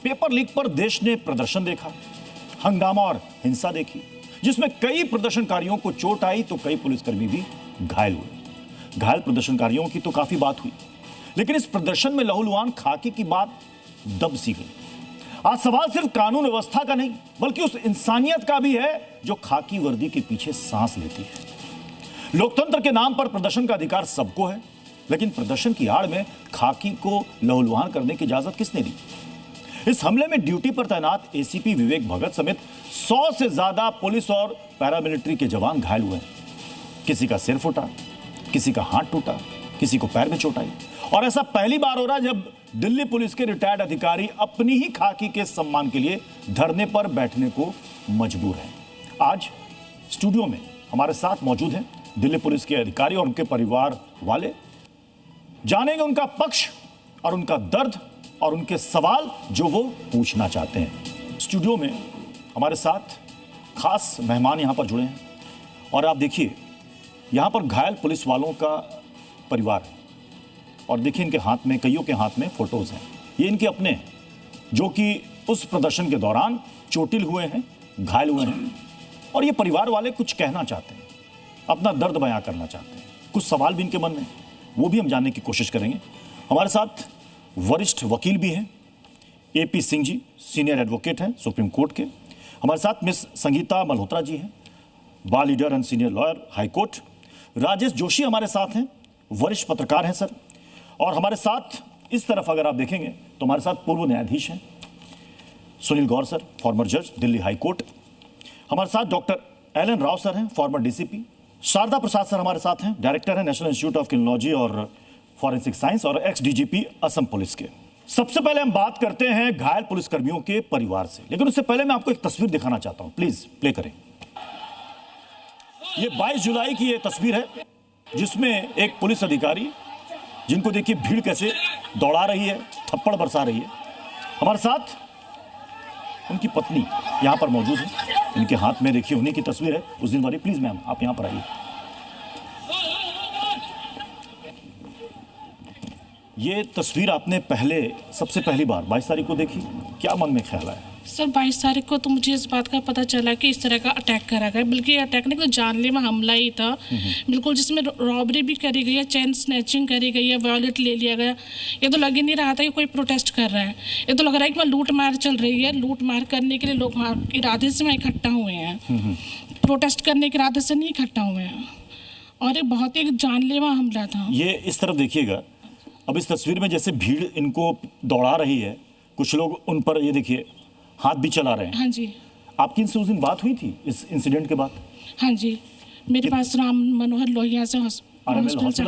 Paper leak पर देश ने प्रदर्शन देखा, हंगामा और हिंसा देखी, जिसमें कई प्रदर्शनकारियों को चोट आई तो कई पुलिसकर्मी भी घायल हुए। घायल प्रदर्शनकारियों की तो काफी बात हुई, लेकिन इस प्रदर्शन में लहूलुहान खाकी की बात दब सी गई। आज सवाल सिर्फ कानून व्यवस्था का नहीं, बल्कि उस इंसानियत का भी है जो खाकी वर्दी के पीछे सांस लेती है। लोकतंत्र के नाम पर प्रदर्शन का अधिकार सबको है, लेकिन प्रदर्शन की आड़ में खाकी को लहूलुहान करने की इजाजत किसने दी? इस हमले में ड्यूटी पर तैनात एसीपी विवेक भगत समेत 100 से ज्यादा पुलिस और पैरामिलिट्री के जवान घायल हुए हैं। किसी का सिर फूटा, किसी का हाथ टूटा, किसी को पैर में चोट आई। और ऐसा पहली बार हो रहा है जब दिल्ली पुलिस के रिटायर्ड अधिकारी अपनी ही खाकी के सम्मान के लिए धरने पर बैठने को मजबूर हैं। आज स्टूडियो में हमारे साथ मौजूद हैं दिल्ली पुलिस के अधिकारी और उनके परिवार वाले। जानेंगे उनका पक्ष और उनका दर्द और उनके सवाल जो वो पूछना चाहते हैं। स्टूडियो में हमारे साथ खास मेहमान यहां पर जुड़े हैं और आप देखिए यहां पर घायल पुलिस वालों का परिवार है और देखिए इनके हाथ में, कईयों के हाथ में फोटोज हैं। ये इनके अपने हैं जो कि उस प्रदर्शन के दौरान चोटिल हुए हैं, घायल हुए हैं और ये परिवार वाले कुछ कहना चाहते हैं, अपना दर्द बयां करना चाहते हैं। कुछ सवाल भी इनके मन में, वो भी हम जानने की कोशिश करेंगे। हमारे साथ वरिष्ठ वकील भी हैं, AP Singh ji senior advocate हैं सुप्रीम कोर्ट के। हमारे साथ मिस संगीता मल्होत्रा जी हैं, bar leader and senior lawyer high court. Rajesh Joshi हमारे साथ हैं, वरिष्ठ पत्रकार हैं सर। और हमारे साथ इस तरफ अगर आप देखेंगे तो हमारे साथ पूर्व न्यायाधीश हैं सुनील गौर सर, फॉर्मर जज दिल्ली हाई कोर्ट। हमारे साथ डॉक्टर एलन राव सर हैं, फॉर्मर डीसीपी। शारदा प्रसाद सर हमारे साथ हैं, डायरेक्टर हैं नेशनल इंस्टीट्यूट ऑफ क्रिमिनोलॉजी और फॉरेंसिक साइंस और एक्स डीजीपी असम पुलिस के। सबसे पहले हम बात करते हैं घायल पुलिसकर्मियों के परिवार से, लेकिन उससे पहले मैं आपको एक तस्वीर दिखाना चाहता हूं। प्लीज प्ले करें। ये 22 जुलाई की ये तस्वीर है जिसमें एक पुलिस अधिकारी, जिनको देखिए भीड़ कैसे दौड़ा रही है, थप्पड़ बरसा रही है। हमारे साथ उनकी पत्नी यहां पर मौजूद है, इनके हाथ में देखिए उन्हीं की तस्वीर है उस दिन वाली। प्लीज मैम आप यहां पर आइए। ये तस्वीर आपने सबसे पहली बार 22 तारीख को देखी, क्या मन में ख्याल आया? सर 22 तारीख को तो मुझे इस बात का पता चला कि इस तरह का अटैक करा गया, बल्कि अटैक नहीं तो जानलेवा हमला ही था बिल्कुल, जिसमें रॉबरी भी करी गई है, चेन स्नैचिंग करी गई है, वॉलेट ले लिया गया। ये तो लग ही नहीं रहा था कि कोई प्रोटेस्ट कर रहा है, ये तो लग रहा है कि वहाँ लूट मार चल रही है। लूट मार करने के लिए लोग वहाँ इरादे से वहाँ इकट्ठा हुए हैं, प्रोटेस्ट करने के इरादे से नहीं इकट्ठा हुए हैं। और ये बहुत ही जानलेवा हमला था। ये इस तरफ देखिएगा, अब इस तस्वीर में जैसे भीड़ इनको दौड़ा रही है, कुछ लोग उन पर ये देखिए हाथ भी चला रहे हैं। हाँ जी। आपकी इनसे उस दिन बात हुई थी इस इंसिडेंट के बाद? हाँ जी, मेरे पास राम मनोहर लोहिया से हॉस्पिटल से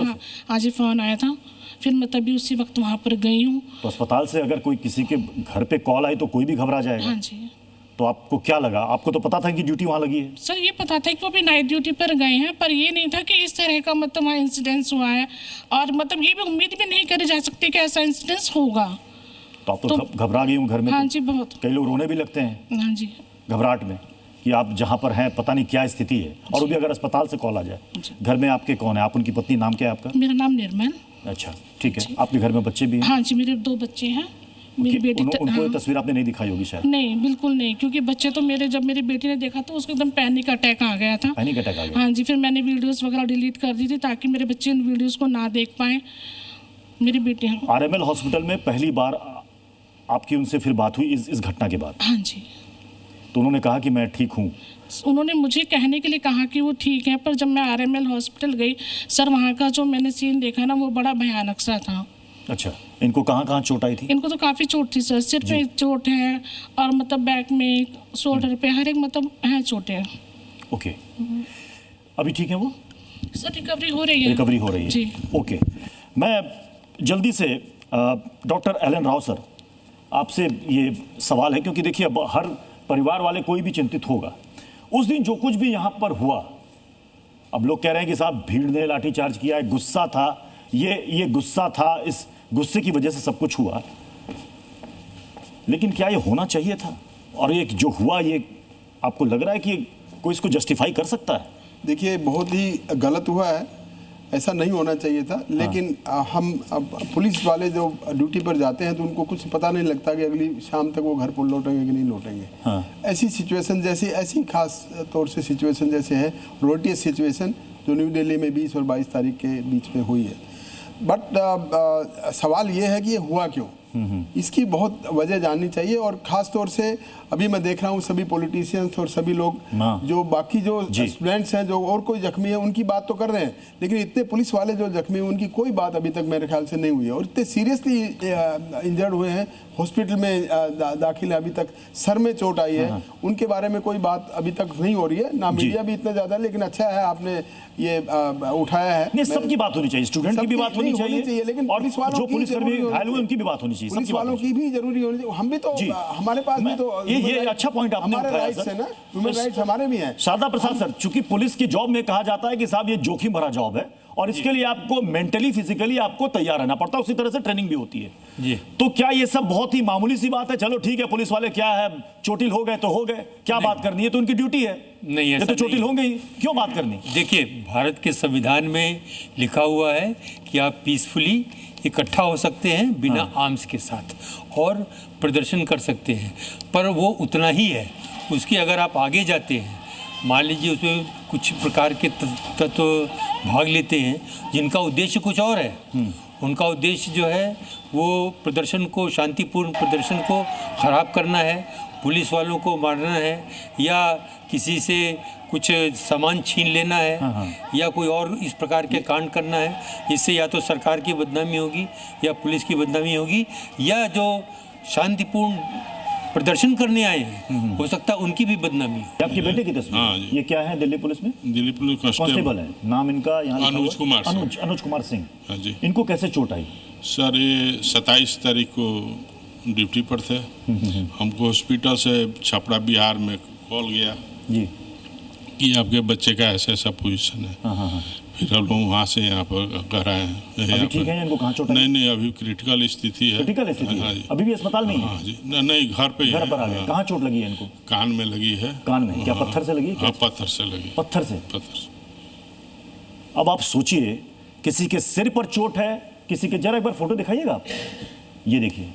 आज ही फ़ोन आया था, फिर मैं तभी उसी वक्त वहाँ पर गई हूँ। तो अस्पताल से अगर कोई किसी के घर पे कॉल आई तो कोई भी घबरा जाएगा। हाँ जी। तो आपको क्या लगा? आपको तो पता था कि ड्यूटी वहाँ लगी है? सर ये पता था कि वो अभी नाइट ड्यूटी पर गए हैं, पर ये नहीं था कि इस तरह का मतलब वहाँ इंसिडेंस हुआ है। और मतलब ये भी उम्मीद भी नहीं करी जा सकती कि ऐसा इंसिडेंस होगा। तो आप तो घबरा गई हूँ घर में? हाँ जी, बहुत। कई लोग रोने भी लगते हैं हाँ जी घबराहट में कि आप जहाँ पर हैं पता नहीं क्या स्थिति है, और वो भी अगर अस्पताल से कॉल आ जाए। घर में आपके कौन है? आप उनकी पत्नी, नाम क्या है आपका? मेरा नाम निर्मल। अच्छा ठीक है। आपके घर में बच्चे भी हैं? हाँ जी, मेरे 2 बच्चे हैं। मेरी बेटी उनको ये तस्वीर आपने नहीं दिखाई होगी शायद? नहीं, बिल्कुल नहीं, क्योंकि बच्चे तो मेरे, जब मेरी बेटी ने देखा तो उसको एकदम पैनिक अटैक आ गया था। पैनिक अटैक आ गया? हाँ जी, फिर मैंने वीडियोस वगैरह डिलीट कर दी थी ताकि मेरे बच्चे उन वीडियोस को ना देख पाएँ। मेरी बेटी आरएमएल हॉस्पिटल में पहली बार आपकी उनसे फिर बात हुई इस घटना के बाद? हाँ जी। तो उन्होंने कहा कि मैं ठीक हूँ? उन्होंने मुझे कहने के लिए कहा कि वो ठीक है, पर जब मैं आरएमएल हॉस्पिटल गई सर, वहाँ का जो मैंने सीन देखा ना वो बड़ा भयानक सा था। अच्छा, इनको कहाँ चोट आई थी? इनको तो काफ़ी चोट थी सर, सिर पे चोट है और मतलब बैक में, शोल्डर पे, हर एक मतलब है चोटें। ओके, अभी ठीक है वो? सर रिकवरी हो रही है। रिकवरी हो रही है जी। ओके, मैं जल्दी से डॉक्टर एलन राव सर आपसे ये सवाल है, क्योंकि देखिए अब हर परिवार वाले कोई भी चिंतित होगा। उस दिन जो कुछ भी यहाँ पर हुआ, अब लोग कह रहे हैं कि साहब भीड़ ने लाठीचार्ज किया है, गुस्सा था, ये गुस्सा था, इस गुस्से की वजह से सब कुछ हुआ, लेकिन क्या ये होना चाहिए था? और ये जो हुआ, ये आपको लग रहा है कि कोई इसको जस्टिफाई कर सकता है? देखिए बहुत ही गलत हुआ है, ऐसा नहीं होना चाहिए था। लेकिन हम अब पुलिस वाले जो ड्यूटी पर जाते हैं तो उनको कुछ पता नहीं लगता कि अगली शाम तक वो घर पर लौटेंगे कि नहीं लौटेंगे। ऐसी सिचुएशन ऐसी खास तौर से सिचुएशन जैसे है रोटियस सिचुएशन जो न्यू दिल्ली में 20 और 22 तारीख के बीच में हुई है। बट सवाल ये है कि ये हुआ क्यों, इसकी बहुत वजह जाननी चाहिए। और ख़ास तौर से अभी मैं देख रहा हूँ सभी पॉलिटिशियंस और सभी लोग जो बाकी जो स्टूडेंट्स हैं जो और कोई जख्मी है उनकी बात तो कर रहे हैं, लेकिन इतने पुलिस वाले जो जख्मी हैं उनकी कोई बात अभी तक मेरे ख्याल से नहीं हुई है। और इतने सीरियसली इंजर्ड हुए हैं, हॉस्पिटल में दाखिल है, अभी तक सर में चोट आई है, उनके बारे में कोई बात अभी तक नहीं हो रही है, ना मीडिया भी इतना ज़्यादा। लेकिन अच्छा है आपने ये उठाया है। सबकी बात होनी चाहिए, स्टूडेंट की भी बात होनी चाहिए, लेकिन पुलिस वालों जो पुलिसकर्मी घायल हुए उनकी भी बात होनी चाहिए, पुलिस वालों की भी जरूरी होनी चाहिए। हम भी तो हमारे पास भी तो ये अच्छा पॉइंट आपने उठाया सर, है ना, ह्यूमन राइट्स हमारे भी हैं। शारदा प्रसाद सर, चूंकि पुलिस की जॉब में कहा जाता है कि साहब ये जोखिम भरा जॉब है और इसके लिए आपको मेंटली फिजिकली आपको तैयार रहना पड़ता है, उसी तरह से ट्रेनिंग भी होती है जी। तो क्या ये सब बहुत ही मामूली सी बात है, चलो ठीक है पुलिस वाले क्या है चोटिल हो गए तो हो गए, क्या बात करनी है, तो उनकी ड्यूटी है, नहीं है तो चोटिल होंगे ही, क्यों बात करनी। देखिए भारत के संविधान में लिखा हुआ है कि आप पीसफुली इकट्ठा हो सकते हैं बिना आर्म्स के साथ और प्रदर्शन कर सकते हैं, पर वो उतना ही है। उसके अगर आप आगे जाते हैं, मान लीजिए उसमें कुछ प्रकार के तत्व भाग लेते हैं जिनका उद्देश्य कुछ और है, उनका उद्देश्य जो है वो प्रदर्शन को, शांतिपूर्ण प्रदर्शन को ख़राब करना है, पुलिस वालों को मारना है या किसी से कुछ सामान छीन लेना है या कोई और इस प्रकार के कांड करना है। इससे या तो सरकार की बदनामी होगी या पुलिस की बदनामी होगी या जो शांतिपूर्ण प्रदर्शन करने आए हैं हो सकता है उनकी भी बदनामी हो। आपके बेटे की तस्वीर ये क्या है दिल्ली पुलिस में? दिल्ली पुलिस कांस्टेबल है, नाम इनका यहाँ अनुज कुमार सिंह। हाँ जी। इनको कैसे चोट आई? सर ये 27 तारीख को ड्यूटी पर थे, हमको हॉस्पिटल से छपरा बिहार में कॉल गया जी कि आपके बच्चे का ऐसा ऐसा पोजीशन है। फिर हम लोग वहाँ से यहाँ पर घर आए हैं। अभी ठीक है, इनको कहाँ चोट आई? नहीं अभी क्रिटिकल स्थिति है। क्रिटिकल स्थिति है? अभी भी अस्पताल में? हाँ जी। नहीं घर पे घर पर आ गए। कहाँ चोट लगी है इनको? कान में लगी है। कान में? क्या पत्थर से लगी? हाँ पत्थर से लगी। पत्थर से? पत्थर से। अब आप सोचिए, किसी के सिर पर चोट है, किसी के, जरा एक बार फोटो दिखाइएगा आप। ये देखिए,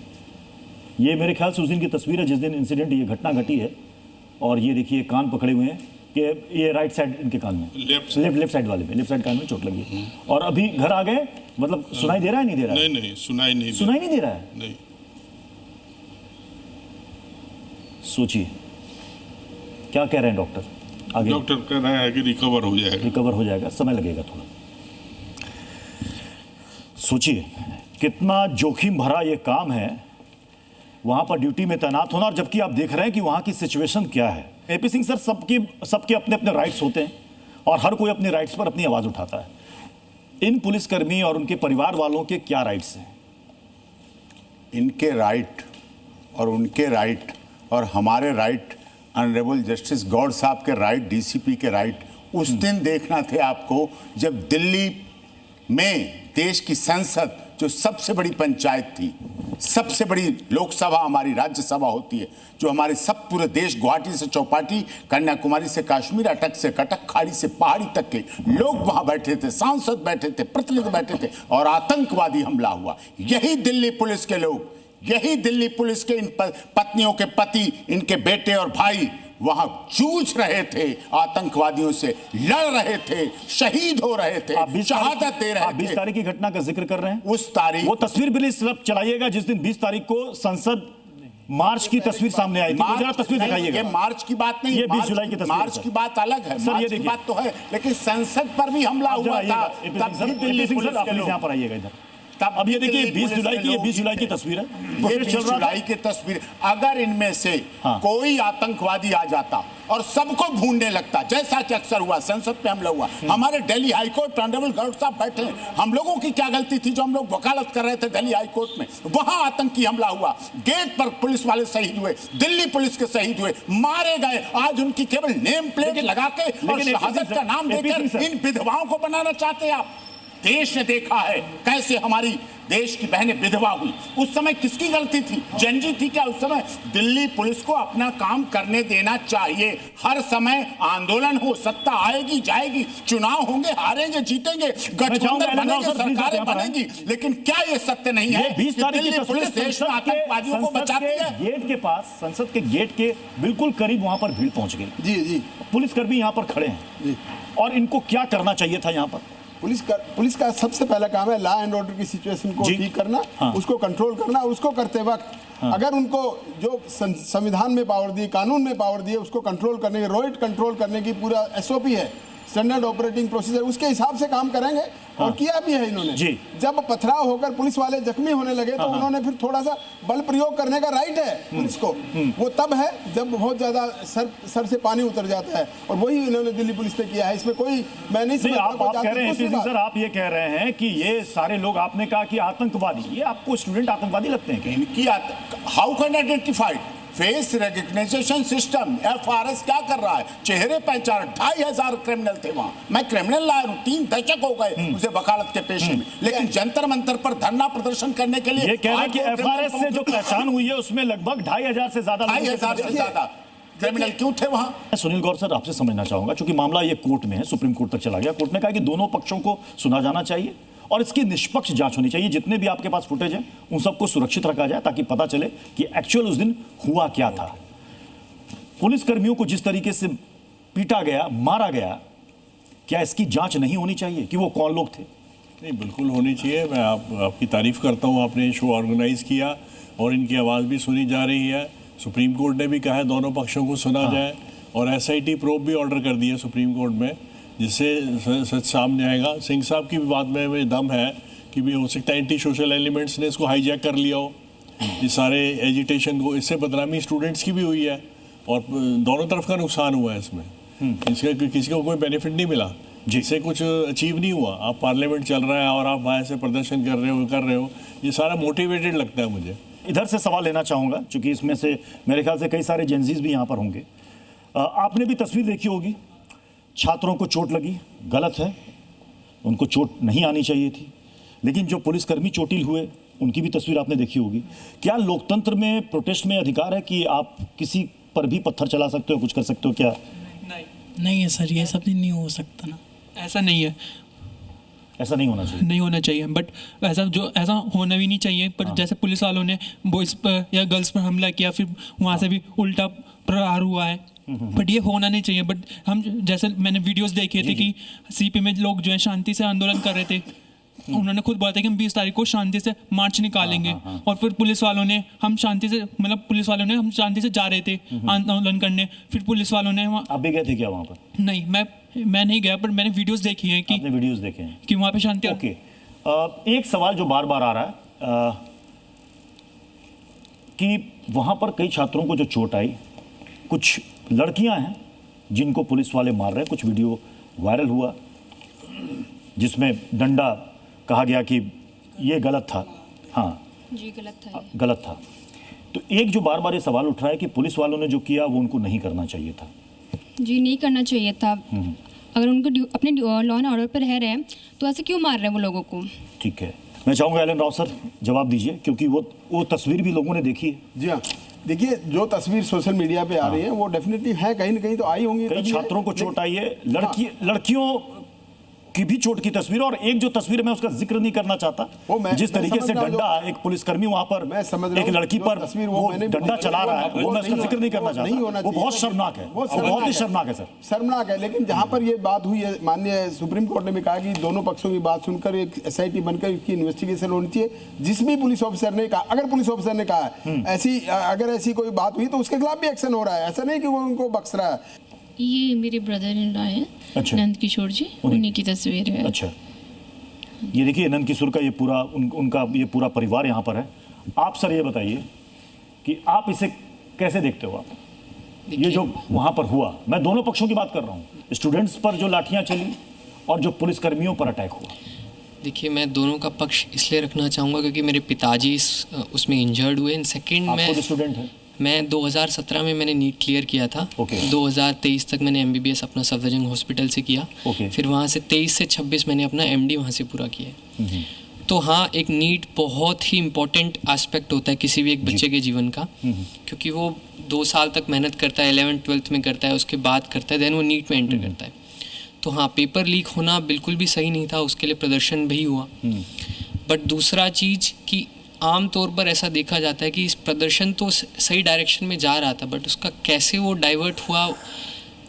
ये मेरे ख्याल से उस दिन की तस्वीर है जिस दिन इंसिडेंट ये घटना घटी है। और ये देखिए कान पकड़े हुए हैं कि ये राइट साइड इनके कान में, लेफ्ट साइड वाले में, लेफ्ट साइड कान में चोट लगी है। और अभी घर आ गए, मतलब सुनाई दे रहा है नहीं दे रहा है? नहीं सुनाई नहीं दे रहा है। नहीं। सोचिए क्या कह रहे हैं डॉक्टर आगे? डॉक्टर कह रहा है कि रिकवर हो जाएगा, समय लगेगा थोड़ा। सोचिए कितना जोखिम भरा ये काम है, वहां पर ड्यूटी में तैनात होना, और जबकि आप देख रहे हैं कि वहां की सिचुएशन क्या है। एपी सिंह सर, सबके अपने अपने राइट्स होते हैं और हर कोई अपने राइट्स पर अपनी आवाज उठाता है। इन पुलिसकर्मी और उनके परिवार वालों के क्या राइट्स हैं? इनके राइट और उनके राइट और हमारे राइट, ऑनरेबल जस्टिस गौड़ साहब के राइट, डीसीपी के राइट उस दिन देखना थे आपको जब दिल्ली में देश की संसद, जो सबसे बड़ी पंचायत थी, सबसे बड़ी लोकसभा हमारी राज्यसभा होती है, जो हमारे सब पूरे देश, गुवाहाटी से चौपाटी, कन्याकुमारी से कश्मीर, अटक से कटक, खाड़ी से पहाड़ी तक के लोग वहां बैठे थे, सांसद बैठे थे, प्रतिनिधि बैठे थे, और आतंकवादी हमला हुआ। यही दिल्ली पुलिस के लोग, यही दिल्ली पुलिस के इन पत्नियों के पति, इनके बेटे और भाई वहां जूझ रहे थे, आतंकवादियों से लड़ रहे थे, शहीद हो रहे थे, शहादत दे रहे थे। 20 तारीख की घटना का जिक्र कर रहे हैं? उस तारीख, वो तस्वीर प्लीज चलाइएगा जिस दिन 20 तारीख को संसद मार्च की तस्वीर सामने आई थी। जरा तस्वीर दिखाइएगा। ये मार्च की बात नहीं, ये 20 जुलाई की तस्वीर। मार्च की बात अलग है, सर, मार्च की बात तो है, लेकिन संसद पर भी हमला हुआ था। तब भी दिल्ली पुलिस के लोग, यहाँ पर आइएगा इधर। अब ये देखिए 20 जुलाई की तस्वीर है, ये 20 जुलाई की तस्वीर। अगर इनमें से कोई आतंकवादी आ जाता और सबको भूनने लगता, जैसा कि अक्सर हुआ, संसद पे हमला हुआ, हमारे दिल्ली हाईकोर्ट ऑनरेबल गौड़ साहब बैठे हैं, हम लोगों की क्या गलती थी जो हम लोग वकालत कर रहे थे दिल्ली हाईकोर्ट में, वहां आतंकी हमला हुआ, गेट पर पुलिस वाले शहीद हुए, दिल्ली पुलिस के शहीद हुए, मारे गए। आज उनकी केवल नेम प्लेट लगा के और शहादत का नाम देकर इन विधवाओं को बनाना चाहते हैं आप। देश ने देखा है कैसे हमारी देश की बहनें विधवा हुई। उस समय किसकी गलती थी? जनजी थी क्या उस समय? दिल्ली पुलिस को अपना काम करने देना चाहिए। हर समय आंदोलन हो, सत्ता आएगी जाएगी, चुनाव होंगे, हारेंगे जीतेंगे, गठबंधन बनेंगे, सरकारें बनेंगी, लेकिन क्या ये सत्य नहीं है? 20 तारीख की दिल्ली पुलिस देश में आतंकवादियों को बचाती है। गेट के पास, संसद के गेट के बिल्कुल करीब वहां पर भीड़ पहुंच गई। जी जी, पुलिसकर्मी यहां पर खड़े हैं जी। और इनको क्या करना चाहिए था यहां पर? पुलिस का सबसे पहला काम है लॉ एंड ऑर्डर की सिचुएशन को ठीक करना, हाँ। उसको कंट्रोल करना। उसको करते वक्त अगर उनको जो संविधान में पावर दी, कानून में पावर दी है, उसको कंट्रोल करने की, रोइट कंट्रोल करने की पूरा SOP है, स्टैंडर्ड ऑपरेटिंग प्रोसीजर, उसके हिसाब से काम करेंगे। और किया भी है इन्होंने। जी। जब पथराव होकर पुलिस वाले जख्मी होने लगे तो उन्होंने फिर थोड़ा सा बल प्रयोग करने का राइट है पुलिस को। वो तब है जब बहुत ज्यादा सर से पानी उतर जाता है, और वही इन्होंने दिल्ली पुलिस ने किया है। इसमें कोई मैं नहीं समझता। आप कह रहे हैं सर, आप ये कह रहे हैं कि ये सारे लोग, आपने कहा कि आतंकवादी, ये आपको स्टूडेंट आतंकवादी लगते हैं? इनकी how can identified face recognition system FRS क्या कर रहा है? चेहरे पहचान, 2500 क्रिमिनल थे वहां। मैं क्रिमिनल लाया हूं, 3 दशक हो गए मुझे वकालत के पेशे में, लेकिन जंतर मंतर पर धरना प्रदर्शन करने के लिए ये कह रहे हैं कि FRS से जो पहचान हुई है उसमें लगभग 2500 से ज्यादा 2500 से ज्यादा क्रिमिनल क्यों थे वहां? सुनील गौर सर, आपसे समझना चाहूंगा, क्योंकि मामला ये कोर्ट में है, सुप्रीम कोर्ट तक चला गया। कोर्ट ने कहा कि दोनों पक्षों को सुना जाना चाहिए और इसकी निष्पक्ष जांच होनी चाहिए। जितने भी आपके पास फुटेज है उन सबको सुरक्षित रखा जाए ताकि पता चले कि एक्चुअल उस दिन हुआ क्या था। पुलिस कर्मियों को जिस तरीके से पीटा गया, मारा गया, क्या इसकी जांच नहीं होनी चाहिए कि वो कौन लोग थे? नहीं, बिल्कुल होनी चाहिए। मैं आपकी तारीफ करता हूँ, आपने शो ऑर्गेनाइज किया और इनकी आवाज़ भी सुनी जा रही है। सुप्रीम कोर्ट ने भी कहा है दोनों पक्षों को सुना जाए, और SIT प्रोब भी ऑर्डर कर दिया सुप्रीम कोर्ट में, जिससे सच सामने आएगा। सिंह साहब की भी बात में दम है कि भी हो सकता है एंटी सोशल एलिमेंट्स ने इसको हाईजैक कर लिया हो, इस सारे एजिटेशन को। इससे बदनामी स्टूडेंट्स की भी हुई है और दोनों तरफ का नुकसान हुआ है इसमें। इसका किसी को कोई बेनिफिट नहीं मिला, जिससे कुछ अचीव नहीं हुआ। आप पार्लियामेंट चल रहा है और आप वहाँ से प्रदर्शन कर रहे हो, ये सारा मोटिवेटेड लगता है मुझे। इधर से सवाल लेना चाहूंगा, क्योंकि इसमें से मेरे ख्याल से कई सारे जेंजीज भी यहाँ पर होंगे। आपने भी तस्वीर देखी होगी, छात्रों को चोट लगी, गलत है, उनको चोट नहीं आनी चाहिए थी। लेकिन जो पुलिसकर्मी चोटिल हुए उनकी भी तस्वीर आपने देखी होगी। क्या लोकतंत्र में प्रोटेस्ट में अधिकार है कि आप किसी पर भी पत्थर चला सकते हो, कुछ कर सकते हो? क्या नहीं है सर, ये सब नहीं हो सकता ना, ऐसा नहीं है, ऐसा नहीं होना चाहिए? नहीं होना चाहिए, बट ऐसा होना भी नहीं चाहिए। पर जैसे पुलिस वालों ने बॉयज़ पर या गर्ल्स पर हमला किया, फिर वहाँ से भी उल्टा प्रहार हुआ है, बट ये होना नहीं चाहिए। बट हम, जैसे मैंने वीडियोस देखे थे कि CP में लोग जो है शांति से आंदोलन कर रहे थे, उन्होंने खुद बोला था कि हम 20 तारीख को शांति से मार्च निकालेंगे। और फिर पुलिस वालों ने हम शांति से जा रहे थे आंदोलन करने, फिर पुलिस वालों ने आप भी गए थे क्या वहाँ पर? नहीं, मैं नहीं गया, पर मैंने वीडियोस देखी हैं कि आपने वीडियोस देखे हैं कि वहाँ पे शांति। ओके, एक सवाल जो बार बार आ रहा है कि वहाँ पर कई छात्रों को जो चोट आई, कुछ लड़कियां हैं जिनको पुलिस वाले मार रहे हैं। कुछ वीडियो वायरल हुआ जिसमें डंडा कहा गया कि ये गलत था। हाँ जी, गलत था, गलत था। तो एक जो बार बार ये सवाल उठ रहा है कि पुलिस वालों ने जो किया वो उनको नहीं करना चाहिए था। जी, नहीं करना चाहिए था। अगर उनको अपने लॉ एंड ऑर्डर पर रह रहे हैं तो ऐसे क्यों मार रहे हैं वो लोगों को? ठीक है, मैं चाहूँगा एलन राव सर जवाब दीजिए, क्योंकि वो तस्वीर भी लोगों ने देखी है। जी हाँ, देखिए जो तस्वीर सोशल मीडिया पे आ रही है वो डेफिनेटली है, कहीं ना कहीं तो आई होंगी। कई छात्रों को चोट आई है, लड़कियों की भी चोट की तस्वीर, और एक जो तस्वीर मैं उसका जिक्र नहीं करना चाहता, जिस तरीके से डंडा एक पुलिसकर्मी वहां पर एक लड़की पर वो डंडा चला रहा है, वो मैं उसका जिक्र नहीं करना चाहता। वो बहुत शर्मनाक है, बहुत ही शर्मनाक है सर, शर्मनाक है। लेकिन जहां पर ये बात हुई है, माननीय सुप्रीम कोर्ट ने भी कहा कि दोनों पक्षों की बात सुनकर एक SIT बनकर इसकी इन्वेस्टिगेशन होनी चाहिए। जिस भी पुलिस ऑफिसर ने कहा, अगर पुलिस ऑफिसर ने कहा अगर ऐसी कोई बात हुई तो उसके खिलाफ भी एक्शन हो रहा है, ऐसा नहीं कि वो उनको बख्श रहा है। ये मेरे ब्रदर इन लॉ है, अच्छा। नंद किशोर जी, उन्हीं की तस्वीर है। अच्छा, ये देखिए नंद किशोर का ये पूरा उनका ये पूरा परिवार यहाँ पर है। आप सर ये बताइए कि आप इसे कैसे देखते हो? आप ये जो वहाँ पर हुआ, मैं दोनों पक्षों की बात कर रहा हूँ, स्टूडेंट्स पर जो लाठियाँ चली और जो पुलिसकर्मियों पर अटैक हुआ। देखिए, मैं दोनों का पक्ष इसलिए रखना चाहूँगा क्योंकि मेरे पिताजी उसमें इंजर्ड हुए। सेकंड, मैं स्टूडेंट है, मैं 2017 में मैंने नीट क्लियर किया था। ओके। 2023 तक मैंने MBBS अपना सफदरजंग हॉस्पिटल से किया। ओके। फिर वहाँ से 23 से 26 मैंने अपना MD वहाँ से पूरा किया। तो हाँ, एक नीट बहुत ही इम्पोर्टेंट एस्पेक्ट होता है किसी भी एक बच्चे के जीवन का, क्योंकि वो 2 साल तक मेहनत करता है, 11th 12th में करता है, उसके बाद करता है, देन वो नीट में एंटर करता है। तो हाँ, पेपर लीक होना बिल्कुल भी सही नहीं था, उसके लिए प्रदर्शन भी हुआ। बट दूसरा चीज़ कि आम तौर पर ऐसा देखा जाता है कि इस प्रदर्शन तो सही डायरेक्शन में जा रहा था, बट उसका कैसे वो डाइवर्ट हुआ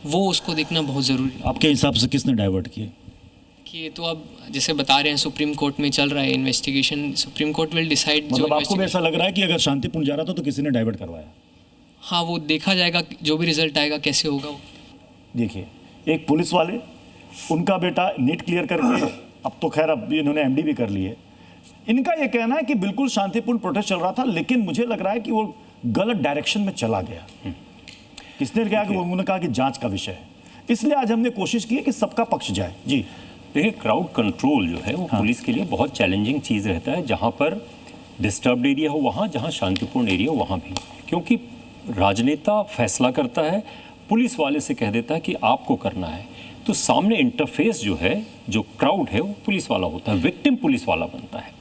वो उसको देखना बहुत ज़रूरी है। आपके हिसाब से किसने डाइवर्ट किए? कि ये तो अब जैसे बता रहे हैं सुप्रीम कोर्ट में चल रहा है investigation, supreme court will decide. मतलब आपको भी ऐसा लग रहा है कि अगर शांतिपूर्ण जा रहा था तो किसी ने डाइवर्ट करवाया? हाँ, वो देखा जाएगा, जो भी रिजल्ट आएगा कैसे होगा वो। देखिए, एक पुलिस वाले, उनका बेटा नीट क्लियर करके अब तो खैर अब इन्होंने MD भी कर ली है, इनका ये कहना है कि बिल्कुल शांतिपूर्ण प्रोटेस्ट चल रहा था, लेकिन मुझे लग रहा है कि वो गलत डायरेक्शन में चला गया। किसने कहा कि उन्होंने कहा कि जांच का विषय है, इसलिए आज हमने कोशिश की है कि सबका पक्ष जाए। जी देखिए, क्राउड कंट्रोल जो है वो पुलिस के लिए बहुत चैलेंजिंग चीज़ रहता है, जहाँ पर डिस्टर्ब्ड एरिया हो वहाँ, जहाँ शांतिपूर्ण एरिया हो वहाँ भी, क्योंकि राजनेता फैसला करता है, पुलिस वाले से कह देता है कि आपको करना है, तो सामने इंटरफेस जो है, जो क्राउड है वो पुलिस वाला होता है, विक्टिम पुलिस वाला बनता है।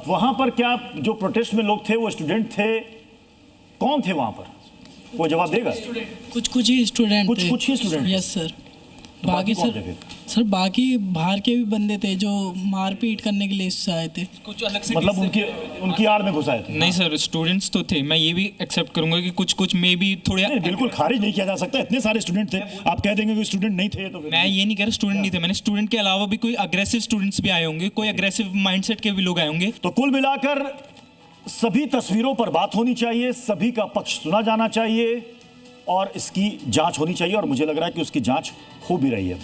वहाँ पर क्या जो प्रोटेस्ट में लोग थे वो स्टूडेंट थे? कौन थे वहाँ पर? वो जवाब देगा? कुछ ही स्टूडेंट थे। कुछ ही स्टूडेंट? Yes sir. तो बाकी सर बाकी बाहर के भी बंदे थे जो मारपीट करने के लिए इससे आए थे। कुछ अलग से मतलब उनकी आड़ में घुसाए थे? नहीं सर, स्टूडेंट्स तो थे, मैं ये भी एक्सेप्ट करूंगा कि कुछ में भी थोड़े बिल्कुल खारिज नहीं किया जा सकता, इतने सारे स्टूडेंट थे, आप कह देंगे कि स्टूडेंट नहीं थे तो मैं ये नहीं कह रहा स्टूडेंट नहीं थे, मैंने स्टूडेंट के अलावा भी कोई अग्रेसिव स्टूडेंट्स भी आए होंगे, कोई अग्रेसिव माइंडसेट के भी लोग आए होंगे। तो कुल मिलाकर सभी तस्वीरों पर बात होनी चाहिए, सभी का पक्ष सुना जाना चाहिए और इसकी जांच होनी चाहिए, और मुझे लग रहा है कि उसकी जांच हो भी रही है।